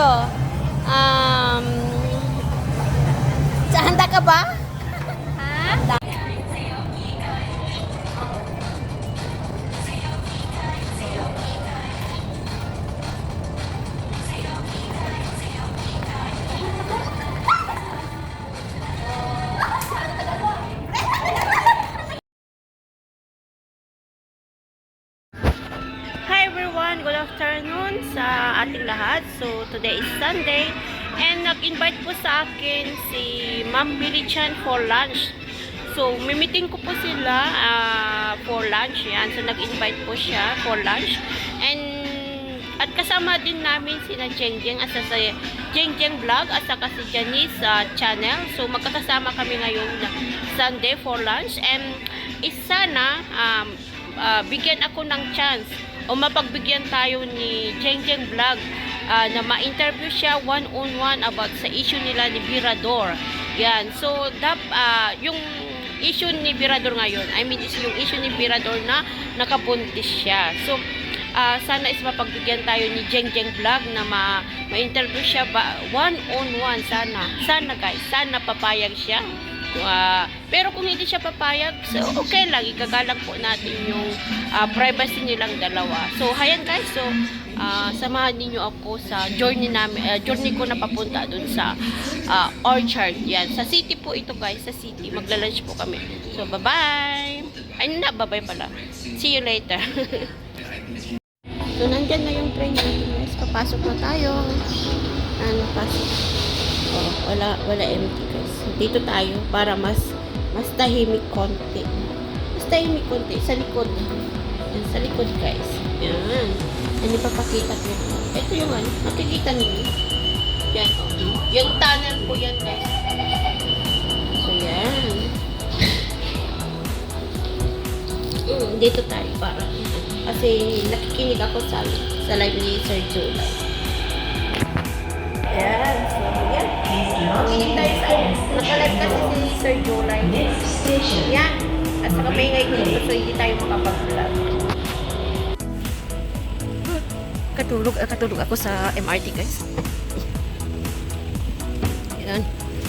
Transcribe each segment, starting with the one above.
tayo. Um, handa ka ba? Ha? Hi everyone, good afternoon sa ating lahat. So today is Sunday and nag-invite po sa akin si Ma'am Billy Chan for lunch. So mimiting ko po sila for lunch. Yan. So nag-invite po siya for lunch. And at kasama din namin sina Jengjeng at sa Jengjeng Vlog at saka si Janice channel. So magkakasama kami ngayon na Sunday for lunch and sana bigyan ako ng chance o mapagbigyan tayo ni Jengjeng Vlog na ma-interview siya one-on-one about sa issue nila ni Virador. Yan. So, yung issue ni Virador ngayon, I mean, is yung issue ni Virador na nakabuntis siya. So, sana is mapagbigyan tayo ni Jengjeng Vlog na ma-interview siya one-on-one. Sana guys, sana papayag siya. Pero kung hindi siya papayag, so okay lang, igagalang po natin yung privacy nilang dalawa. So hayan guys, so samahan niyo ako sa journey ko na papunta dun sa Orchard. Yan, sa city po ito guys, sa city. Magla-lunch po kami. So bye bye. Ay na, bye bye pala. See you later. So nandyan na yung train natin guys. Papasok na tayo. Pasok. Oh, wala empty guys. Dito tayo para mas tahimik konti. Mas tahimik konti sa likod. Yan, sa likod guys. Yan. Yan ipapakita ko. Ito yung makikita niyo. Yan. Yung tunnel po yan guys. So yan. Dito tayo para. Kasi nakikinig ako sa live ni Sir July. Ayan. So, yan. Makinig tayo sa nakalive kasi si Sir July. Yan. At saka may ngay dito so hindi tayo makapag-vlog. Katulog ako sa MRT guys. Yan.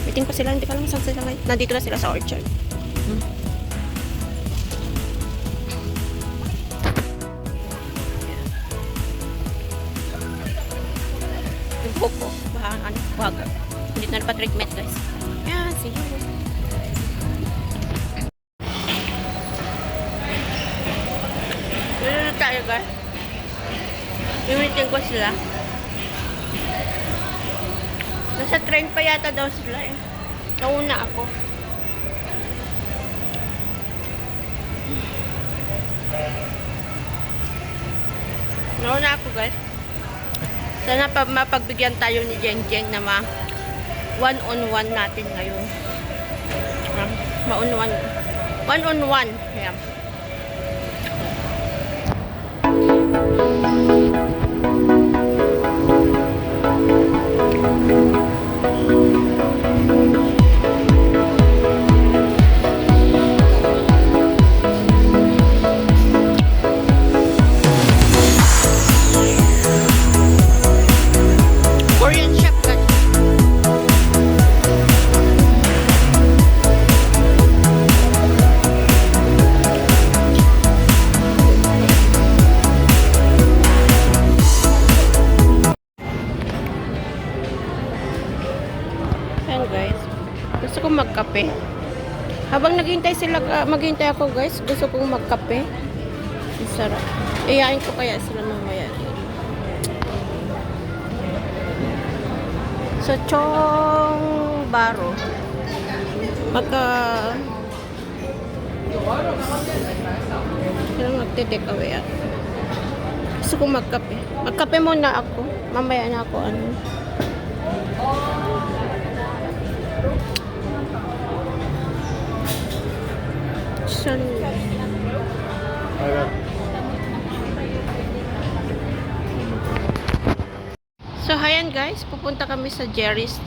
Waiting ko sila. Hindi ko alam saan sila ngayon. Nandito na sila sa Orchard. Yung buko. Wag. Hindi na pa treatment guys. Yan, see you. Dito na tayo guys. Imitin ko sila. Nasa train pa yata daw sila eh. Nauna ako. Nauna ako guys. Sana mapagbigyan tayo ni Jengjeng na one-on-one natin ngayon. One-on-one. Yeah. Guys, gusto kong magkape. Habang maghintay ako guys, gusto kong magkape. Ang sarap. Iyain ko kaya sila mamaya. So, Chong Baro. Kailang magte-take away at. Gusto kong magkape. Magkape muna ako. Mamaya na ako So, hayan guys, pupunta kami sa Jerry's.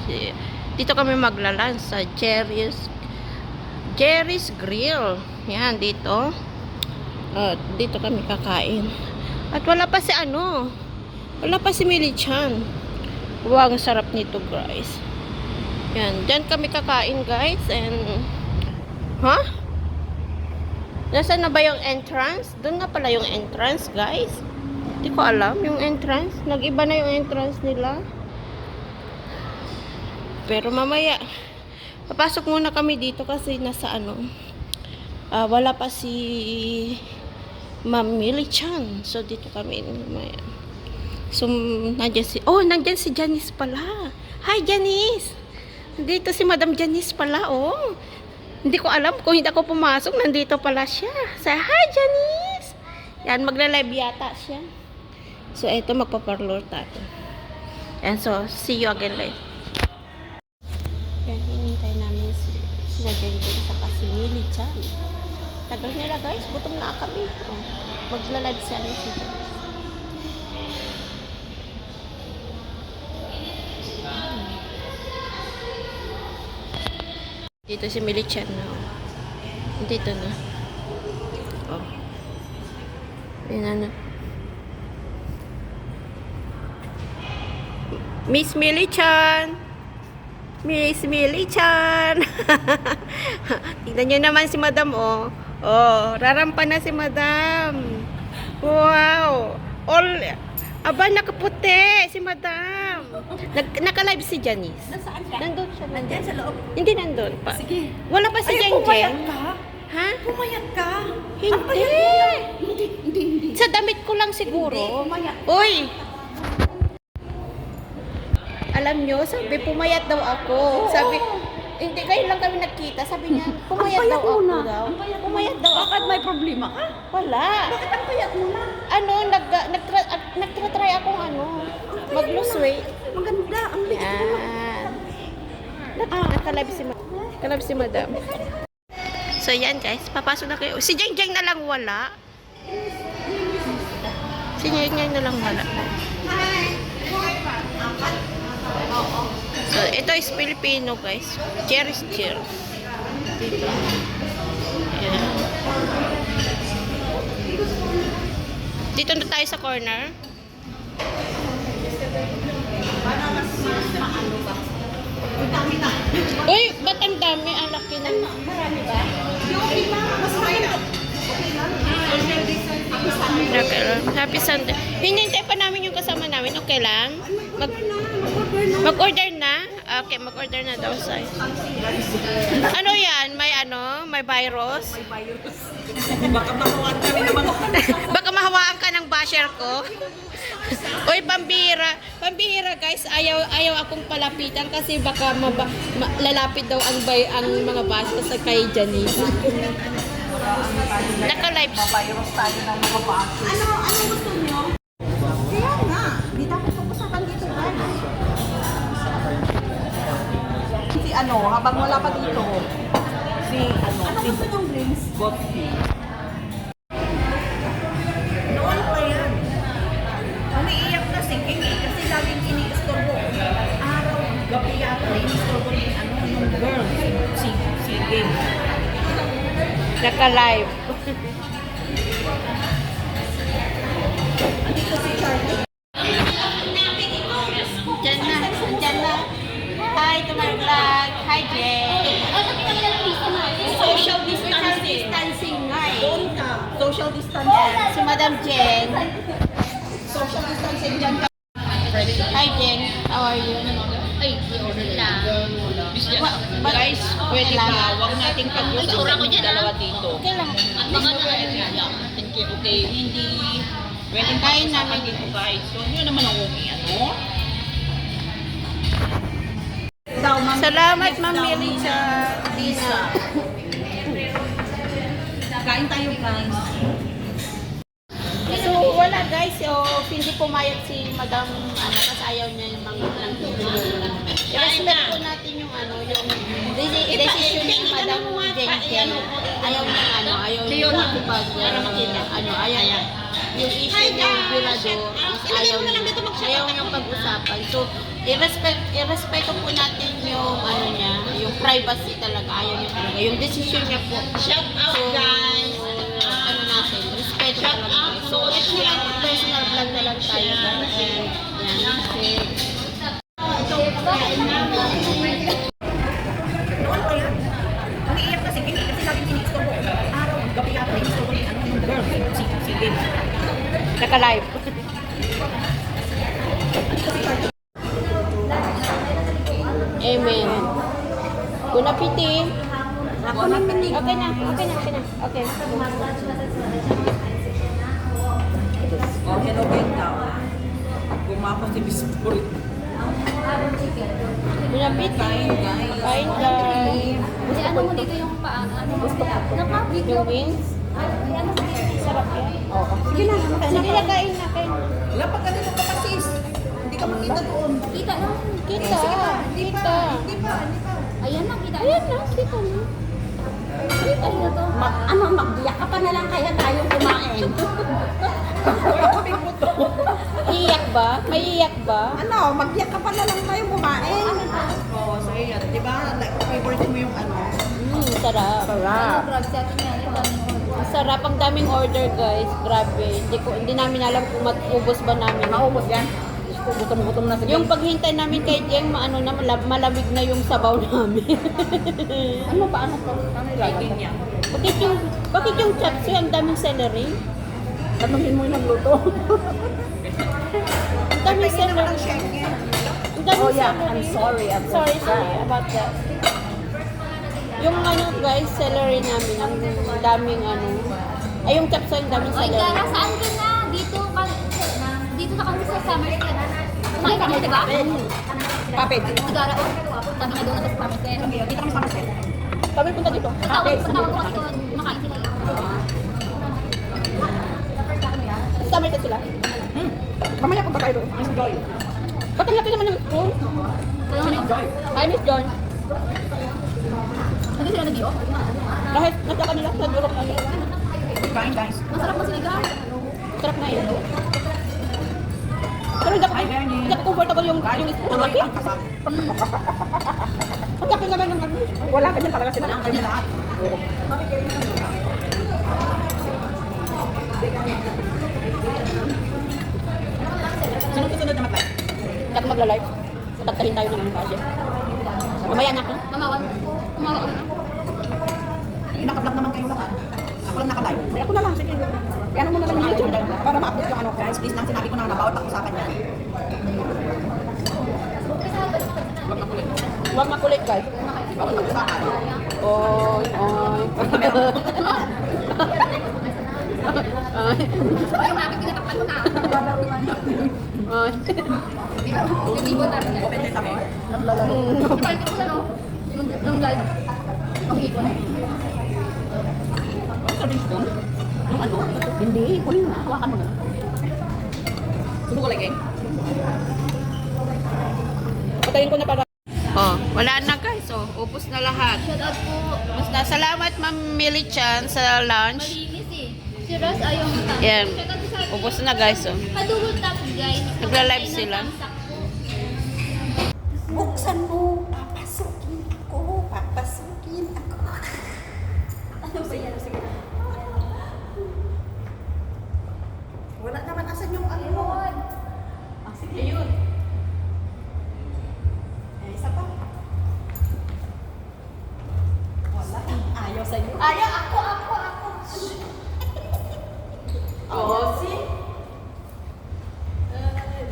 Dito kami maglalan sa Jerry's Grill. Yan, dito. Dito kami kakain. At wala pa si Millie Chan. Wow, ang sarap nito, guys. Yan, dyan kami kakain, guys. And, Nasaan na ba yung entrance? Doon na pala yung entrance, guys. Hindi ko alam yung entrance. Nag-iba na yung entrance nila. Pero mamaya, papasok muna kami dito kasi nasa wala pa si Ma'am Millie Chan. So, dito kami mamaya. So, nandyan si Janice pala. Hi, Janice! Dito si Madam Janice pala, oh. Hindi ko alam kung hindi ako pumasok, nandito pala siya. Say, hi, Janice! Yan, magla-live yata siya. So, eto, magpaparlor tayo. And so, see you again later. Yan, hinintay namin sila Jenjen saka si Millie Chan. Tagal nila, guys. Gutom na kami. Oh, magla-live siya si Janice. Dito si Millie Chan na. Dito na. Oh. Ayan na. Miss Millie Chan. Miss Millie Chan. Tignan nyo naman si Madam, oh. Oh, rarampa na si Madam. Wow. Aba, nakaputi si Madam. Naka-live si Janice. Nasaan siya? Nandun siya. Nandyan sa loob? Hindi nandun pa. Sige. Wala pa si Ay, Jeng pumayat Jeng. ka? Ha? Pumayat ka? Hindi. Ang payat mo lang. Hindi. Sa damit ko lang siguro. Hindi, pumayat. Uy! Alam nyo, sabi, pumayat daw ako. Sabi, hindi, kayo lang kami nagkita. Sabi niya, pumayat Ang daw payat mo ako na. daw. Ang payat mo Pumayat na. daw Bakit ako. may problema ka? Wala. Bakit ang payat mo na? Nagtry akong mag-lose weight. Maganda. Ang liit mo. Yan. Nakalive si Madam. So, yan guys. Papasok na kayo. Si Jeng Jeng na lang wala. Si Jeng Jeng na lang wala. So, ito is Filipino guys. Cheers, cheers. Dito. Ayan. Dito na tayo sa corner. Uy, ba't ang dami? Ang laki na. Marami ba? Yung iba, mas mahirap. Okay lang. Happy Sunday. Hinintay pa namin yung kasama namin. Okay lang? Mag-order na? Okay, mag-order na daw sa'yo. Ano yan? May virus? Baka mahawaan kami naman. Baka mahawaan ka ng basher ko. Uy, pambihira. Pambihira guys, ayaw akong palapitan kasi baka lalapit daw ang mga basher sa kay Janice. Naka-live. Virus tayo ng mga baso. Ano gusto nyo? Kaya nga. Di dapat pag-usapan dito ba? Si habang wala pa dito. Ano gusto nyong drinks? Vodka. Noon pa yan. Umiiyak na si King kasi laging ini-istorbo. Araw, gabi yata ini-istorbo yung girl. Si King. Naka-live. Andito si Charlie. Diyan na. Hi, to my vlog. Hi, Jay. Social distancing nga eh. Doon ka. Social distancing. Si Madam Jen. Social distancing dyan ka. Hi, Jen. How are you? Ay, order lang. Guys, pwede lang. ba? Huwag nating pag-usapan yung dalawa dito. Okay lang. At baka na thank you. Okay, hindi. Pwedeng Kain namin dito guys. So, yun naman ang Salamat, Ma'am Millie sa Dina. Kain tayo guys. So, wala guys. Hindi pumayat si Madam, kasi ayaw niya yung mga i-respect po natin yung decision ni Madam Jen Jen. Ayaw niya ayaw yung issue ng Bilado is ayaw niyang pag-usapan. So, i-respeto po natin yung yung privacy talaga. Ayaw niya talaga. Yung decision niya po. Shout out, guys. Natin, respeto talaga. So, ito na lang, personal vlog na lang tayo. And, yan. Amen. Bon appetit. Okay na, okay na, okay na. Okay. Oh, hello, Benta. Gumako si Miss Puri. Bon appetit. Kain guys. Kasi ano mo dito yung paan? Ano mo? Yung wings. Ano mo dito? Sarap yan. Oo. Sige na. Sige na, kain na, kain. Wala pa ganito ka pa, sis. Hindi ka makita doon. Kita na. Kita, kita. Hindi pa. Ayan na, kita. Ayan na, kita na. Kita na to. Magbiyak ka pa na lang kaya tayong kumain. Iyak ba? May iyak ba? Ano, magbiyak ka pa na lang tayong kumain. Oo, so yan. Di ba? Like, favorite mo yung ano? Sarap. Sarap. Grabe sa atin yan. Sarap, ang daming order guys. Grabe. Hindi namin alam kung matubos ba namin. Maubos yan. Gutom na sa Yung paghintay namin kay Jeng, malamig na yung sabaw namin. Ano pa? Ano ilagay niya? Bakit yung chapsuy, ang daming celery? Tanungin mo yung nagluto. Ang daming celery. Ang daming Oh yeah, celery. I'm sorry. Sorry about that. Yung ano guys, celery namin, ang daming ano. Ay, yung chapsuy, ang daming Oy, celery. Gara, saan ka na? Dito na kami sa summer set. Kumain kami, di ba? Kapit. Si Gara, oh. Sabi niya doon na sa summer set. Dito kami sa Marcel. Kami punta dito. Tawag ko kasi doon. Makain sila. Summer set sila. Mamaya punta tayo doon. Miss Joy. Ba't ang laki naman ng school? Joy. Hi, Miss John. Hindi sila nag-iyo. Kahit nasa kanila, sa Europe kami. Kain guys. Masarap mo sila, Gara. Sarap na yun. Pero hindi ako comfortable yung spoon. Ang laki. Ang laki naman ng ano. Wala ganyan talaga sila. Ang ganyan lahat. Sino susunod na mag-live? Hindi ako magla-live. Tatagtahin tayo ng ano kasi. Mamaya na ako. Mamawan. Mamawan. Naka-vlog naman kayo lahat. Ako lang naka-live. Ay, ako na lang. Sige. Kaya mo na lang yung YouTube para ma-update yung ano. Guys, please lang sinabi ko na bawat pag-usapan niya. Huwag makulit guys. Bawat pag-usapan. Oy, oy. Ay. Ay, bakit tinatakpan mo na? Ay. Hindi mo natin. Open din kami. Ipalitin ko na, no? Yung live. Ang ipon. Serving spoon? Yung ano? Hindi. Kunin mo. Hawakan mo na. Subo ko lagi. Patayin ko na para. Oh, wala na guys. Oh, upos na lahat. Shout out po. Basta salamat Ma'am Millie Chan sa lunch. Malinis eh. Si Ross ayaw mo tap. Yan. Shout out sa akin. Upos na guys. Oh. Padugol tap guys. Nagla-live sila. Buksan mo. Papasukin ako. Papasukin ako. Ano ba yan? Sige na. Wala naman. Asan yung ano? Ah, sige yun. Isa pa. Wala. Ayaw sa'yo. Ayaw ako. Oo, see?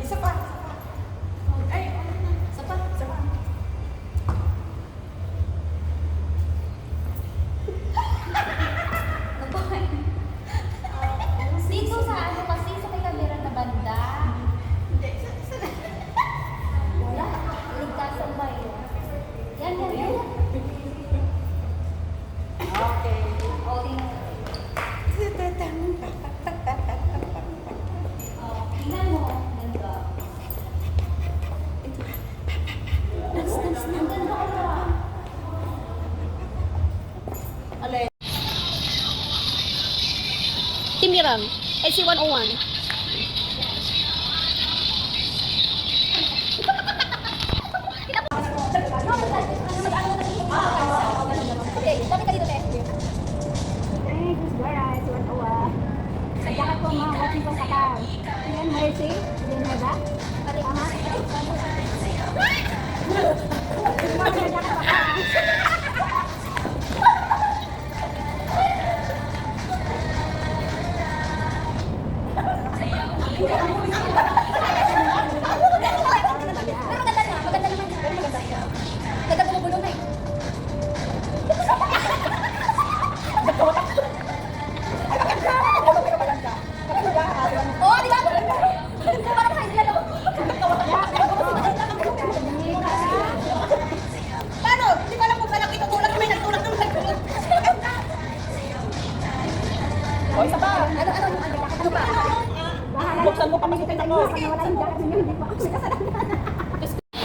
Isa pa. Ay, isa pa. Dito sa ano kasi sa may kamera na banda. Wala. Lugtasan ba yun? Yan. Okay. O, tingnan. Tingnan mo. Ganda. Ang ganda ko ba? Timiram. SC101. Okay, bakit ka dito, te? Jacket ko mga watching ko sa car. Yan, Mercy. Yan, Heda. Pati ama.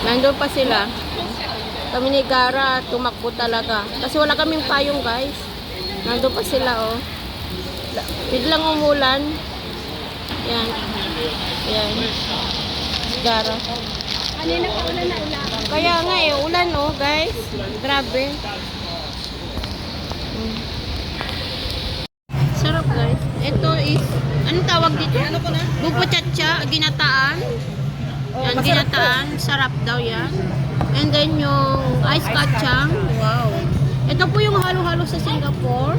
Nandun pa sila. Kami ni Gara, tumakbo talaga. Kasi wala kaming payong, guys. Nandun pa sila, oh. Biglang umulan. Yan. Yan. Gara. Kanina pa ulan na ulan. Kaya nga eh, ulan, oh, guys. Grabe. Sarap, guys. Ito is, anong tawag dito? Ano ko na? Buko chacha, ginataan. Yan, ginataan. Sarap daw yan. And then yung ice kacang. Wow. Ito po yung halo-halo sa Singapore.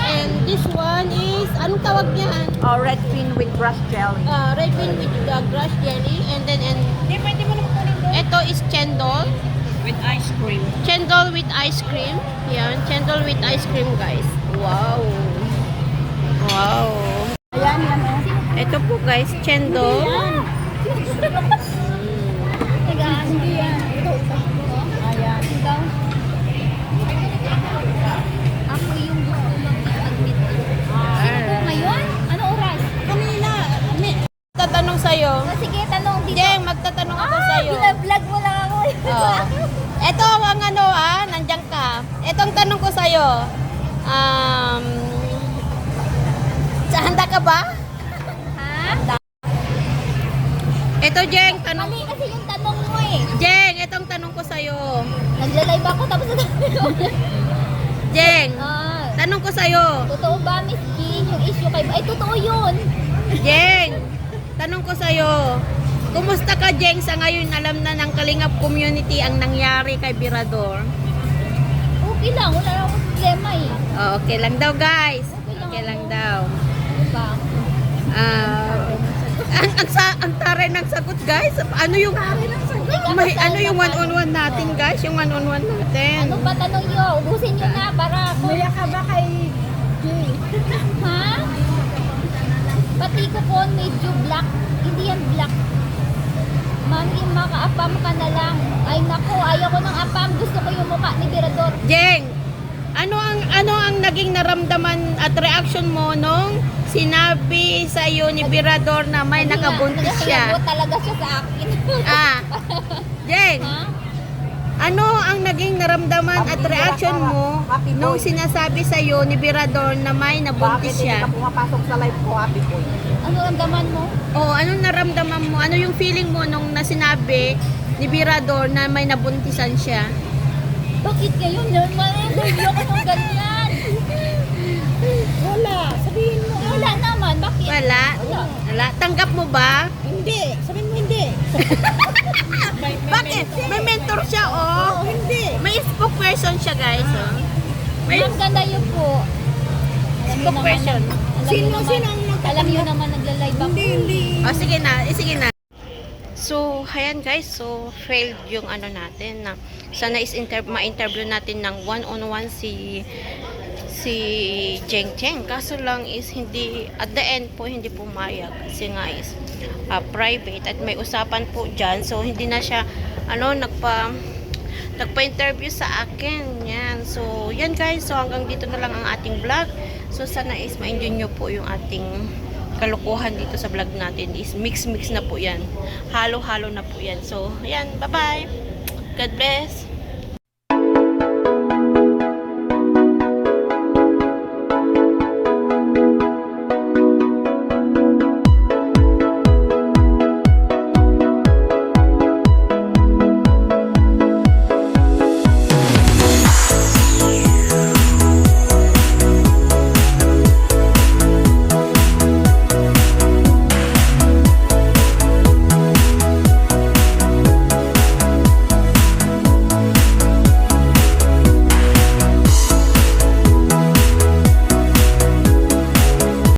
And this one is, anong tawag niyan? Red bean with grass jelly. Red bean with grass jelly. And then, Pwede mo naman kunin doon. ito is chendol. With ice cream. Chendol with ice cream. Yan, chendol with ice cream, guys. Wow. Wow. Ayan, yan oh. Ito po, guys, chendol. Hindi yan. Ito, ito. Ayan. Ito. Ako yung gusto mag-admit. Ito ngayon? Ano oras? Kanina, tatanong sa'yo. Sige, tanong dito. Jeng, magtatanong ako sa'yo. Binablog mo lang ako. Oh. Ito ang ano nandiyan ka. Itong tanong ko sa'yo. Handa ka ba? Ha? Ito, Jeng, tanong. Mali kasi yung tanong mo eh. Jeng, itong tanong ko sa'yo. Nagla-live ako tapos Jeng, Ah, tanong ko sa'yo. totoo ba, Miss Jean, yung issue kay... Ay, totoo yun. Jeng, tanong ko sa'yo. Kumusta ka, Jeng? Sa ngayon, alam na ng Kalingap community ang nangyari kay Birador. Okay lang, wala lang akong problema eh. Oh, okay lang daw, guys. Okay lang daw. Ano ba? Ang taray ng sagot, guys. Ano yung ano yung one-on-one natin, guys? Yung one-on-one natin. Ano ba tanong nyo? Ubusin nyo na para ako. Maya ka ba kay Jay? Ha? Pati ko po medyo black. Hindi yan black. Mami, makaapam ka na lang. Ay nako, ayaw ko ng apam. Gusto ko yung mukha ni Birador. Jeng, ano ang naging naramdaman at reaction mo nung sinabi sa iyo ni Birador na may nakabuntis siya? Nagkakilabot talaga siya sa akin. Jeng, Ha? ano ang naging naramdaman at reaction mo nung sinasabi sa iyo ni Birador na may nabuntis siya? Pumapasok sa live ko, happy boy? Ano ang daman mo? O, anong naramdaman mo? Ano yung feeling mo nung nasinabi ni Birador na may nabuntisan siya? Bakit ngayon? Normal interview ko ng ganyan. Wala. Sabihin mo. Wala naman. Bakit? Wala? Wala. Tanggap mo ba? Hindi. Sabihin mo hindi. Bakit? May mentor siya, oh. Hindi. May spokesperson siya, guys, oh. May Ma'am, ganda yun po. spokesperson. Sino ang Alam niyo naman nagla-live ako. Oh, sige na. Sige na. So, ayan guys. So, failed yung ano natin na sana is ma-interview natin ng one-on-one si Jeng Jeng. Kaso lang is hindi, at the end po, hindi pumayag. Kasi nga is private at may usapan po dyan. So, hindi na siya, nagpa-interview sa akin. Yan. So, yan guys. So, hanggang dito na lang ang ating vlog. So, sana is ma-enjoy nyo po yung ating kalukuhan dito sa vlog natin. Is mix-mix na po yan. Halo-halo na po yan. So, yan. Bye-bye. God bless.